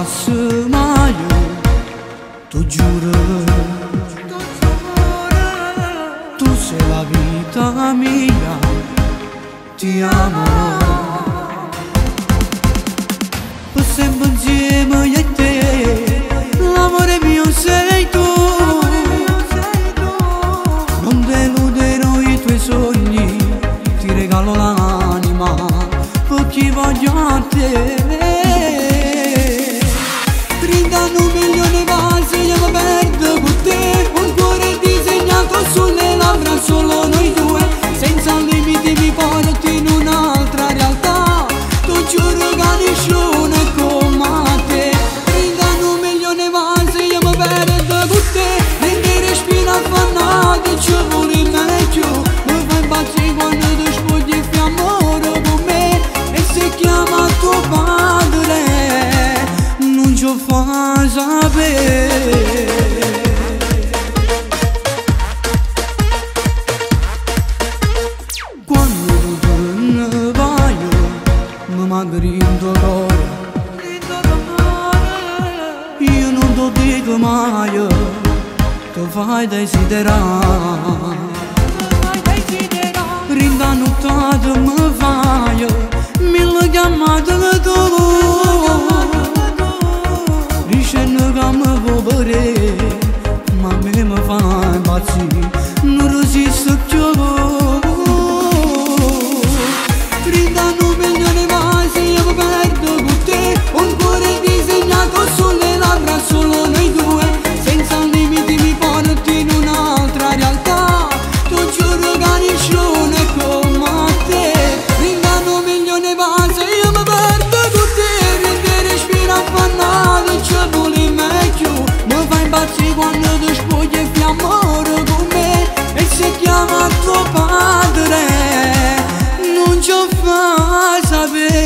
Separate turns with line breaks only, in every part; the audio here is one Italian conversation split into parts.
passa mai, tu giuro, tu sei la vita mia, ti amo. Per sempre insieme io e te, l'amore mio sei tu. Non deluderò i tuoi sogni, ti regalo l'anima, perché voglio a te. Brindano un milione vasi, io mi perdo con te. Un cuore disegnato sulle labbra, solo noi due. Senza limiti mi porti in un'altra realtà. Tu giuro che nessuno è come te. Brindano un milione vasi, io mi perdo con te. Prendi respiro affannato, ci vuole meglio. Mi fai impazzire quando ti spogli e fai amore con me. E se chiama tuo padre, non ci fa sapere. Quando tu te ne vai, mi manca dolore. Io non ti dico mai, ti fai desiderare. Rinda nottata mi fai mille chiamate tu. Dicendo che mi vuoi bere, ma a me mi fa impazzire, non resisto più. Brindano un milione vasi, io mi perdo con te. Un cuore disegnato sulle labbra, solo noi due. Senza limiti mi porti in un'altra realtà. Tu giuro che nessuno è come te. Brindano un milione vasi, io mi perdo con te. Prendi respiro affannato, ci vuole meglio. Mi fai impazzire quando ti spogli e fai amore con me. E se chiama tuo padre, non ci fa sapere.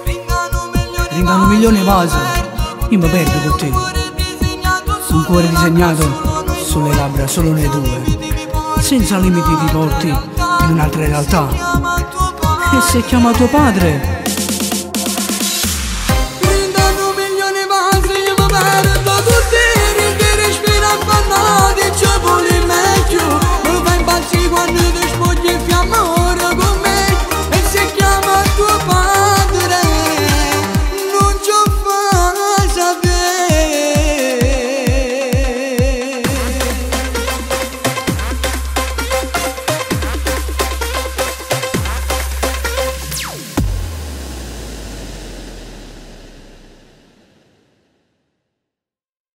Ringano un milione vasi, io mi perdo con te. Un cuore disegnato sulle labbra, solo noi due. Senza limiti ti porti in un'altra realtà. E se chiama tuo padre, brindano un milione vasi, io mi perdo con te. Rendi respiro affannato, ci vuole meglio. Mi fai impazzire quando ti